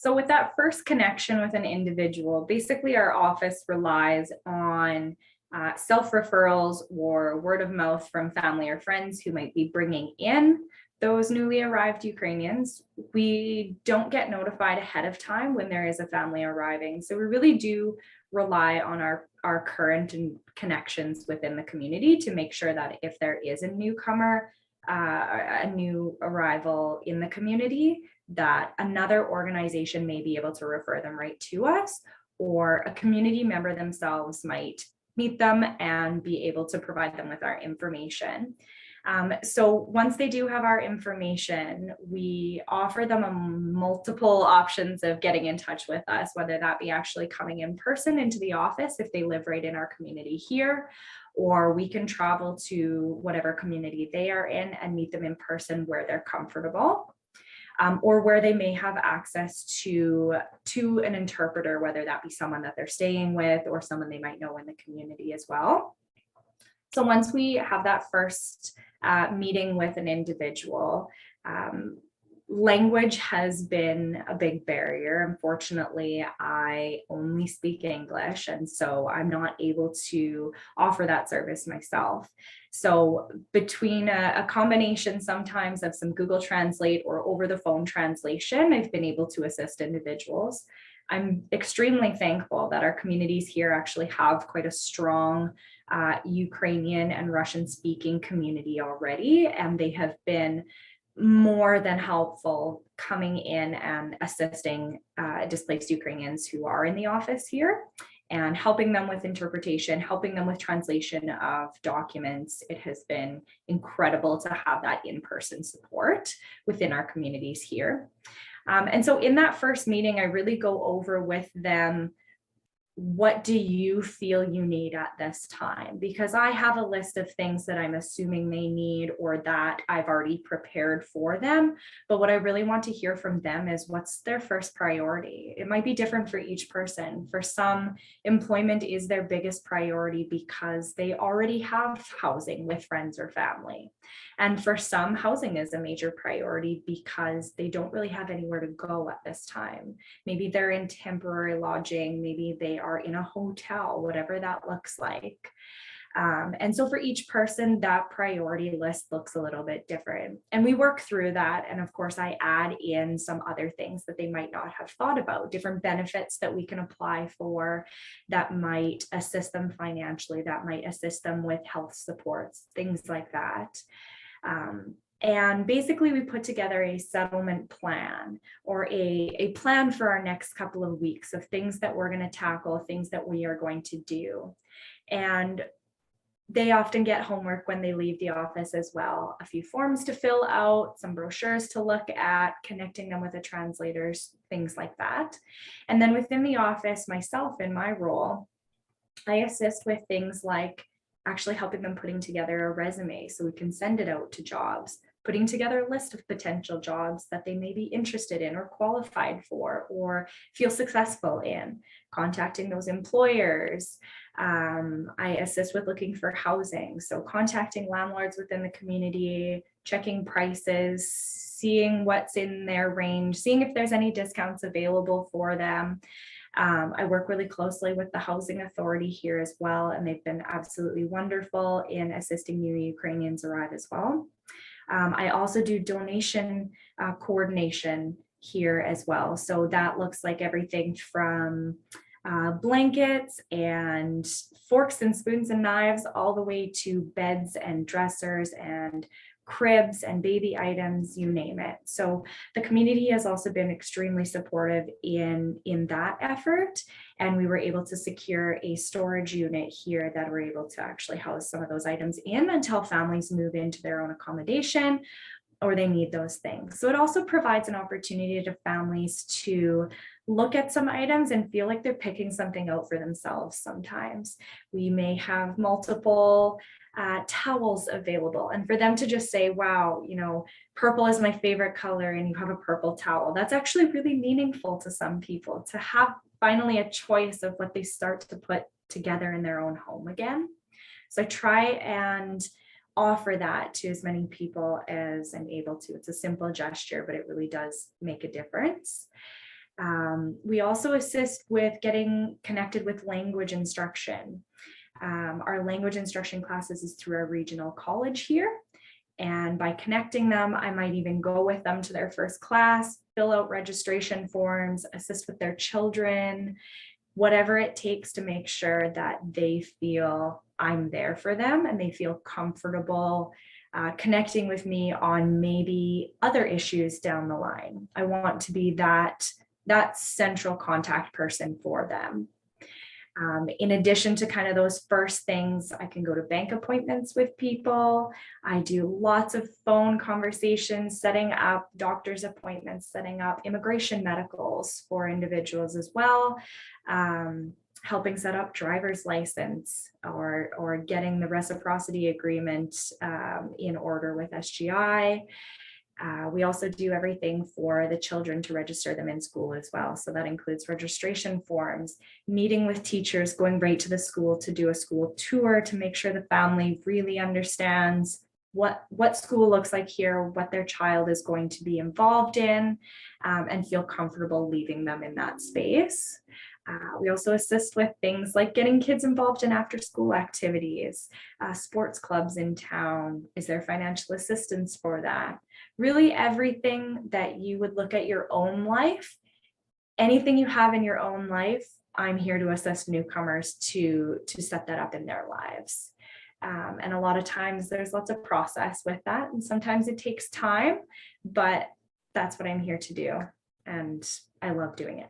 So with that first connection with an individual, basically our office relies on self-referrals or word of mouth from family or friends who might be bringing in those newly arrived Ukrainians. We don't get notified ahead of time when there is a family arriving. So we really do rely on our current connections within the community to make sure that if there is a newcomer, a new arrival in the community, that another organization may be able to refer them right to us, or a community member themselves might meet them and be able to provide them with our information. So once they do have our information, we offer them multiple options of getting in touch with us, whether that be actually coming in person into the office if they live right in our community here, or we can travel to whatever community they are in and meet them in person where they're comfortable. Or where they may have access to an interpreter, whether that be someone that they're staying with or someone they might know in the community as well. So once we have that first meeting with an individual, language has been a big barrier. Unfortunately, I only speak English, and so I'm not able to offer that service myself. So between a combination sometimes of some Google Translate or over the phone translation, I've been able to assist individuals. I'm extremely thankful that our communities here actually have quite a strong Ukrainian and Russian speaking community already, and they have been more than helpful coming in and assisting displaced Ukrainians who are in the office here and helping them with interpretation, helping them with translation of documents. It has been incredible to have that in-person support within our communities here. And so in that first meeting, I really go over with them, what do you feel you need at this time? Because I have a list of things that I'm assuming they need or that I've already prepared for them. But what I really want to hear from them is what's their first priority. It might be different for each person. For some, employment is their biggest priority because they already have housing with friends or family. And for some, housing is a major priority because they don't really have anywhere to go at this time. Maybe they're in temporary lodging, maybe they are in a hotel, whatever that looks like. And so for each person, that priority list looks a little bit different. And we work through that. And of course, I add in some other things that they might not have thought about, different benefits that we can apply for that might assist them financially, that might assist them with health supports, things like that. And basically we put together a settlement plan or a plan for our next couple of weeks of things that we're going to tackle, things that we are going to do. And they often get homework when they leave the office as well, a few forms to fill out, some brochures to look at, connecting them with the translators, things like that. And then within the office, myself in my role, I assist with things like actually helping them putting together a resume so we can send it out to jobs, putting together a list of potential jobs that they may be interested in or qualified for or feel successful in, contacting those employers. I assist with looking for housing, so contacting landlords within the community, checking prices, seeing what's in their range, seeing if there's any discounts available for them. I work really closely with the housing authority here as well, and they've been absolutely wonderful in assisting new Ukrainians arrive as well. I also do donation coordination here as well. So that looks like everything from blankets and forks and spoons and knives all the way to beds and dressers and cribs and baby items, you name it. So the community has also been extremely supportive in that effort. And we were able to secure a storage unit here that we're able to actually house some of those items in until families move into their own accommodation or they need those things. So it also provides an opportunity to families to look at some items and feel like they're picking something out for themselves sometimes. We may have multiple towels available, and for them to just say, wow, you know, purple is my favorite color and you have a purple towel. That's actually really meaningful to some people to have finally a choice of what they start to put together in their own home again. So I try and offer that to as many people as I'm able to. It's a simple gesture, but it really does make a difference. We also assist with getting connected with language instruction. Our language instruction classes is through our regional college here. And by connecting them, I might even go with them to their first class, fill out registration forms, assist with their children, whatever it takes to make sure that they feel I'm there for them and they feel comfortable connecting with me on maybe other issues down the line. I want to be that central contact person for them. In addition to kind of those first things, I can go to bank appointments with people. I do lots of phone conversations, setting up doctor's appointments, setting up immigration medicals for individuals as well, helping set up driver's license or getting the reciprocity agreement in order with SGI. We also do everything for the children to register them in school as well. So that includes registration forms, meeting with teachers, going right to the school to do a school tour to make sure the family really understands what school looks like here, what their child is going to be involved in, and feel comfortable leaving them in that space. We also assist with things like getting kids involved in after-school activities, sports clubs in town. Is there financial assistance for that? Really everything that you would look at your own life, anything you have in your own life, I'm here to assist newcomers to set that up in their lives. And a lot of times there's lots of process with that. And sometimes it takes time, but that's what I'm here to do. And I love doing it.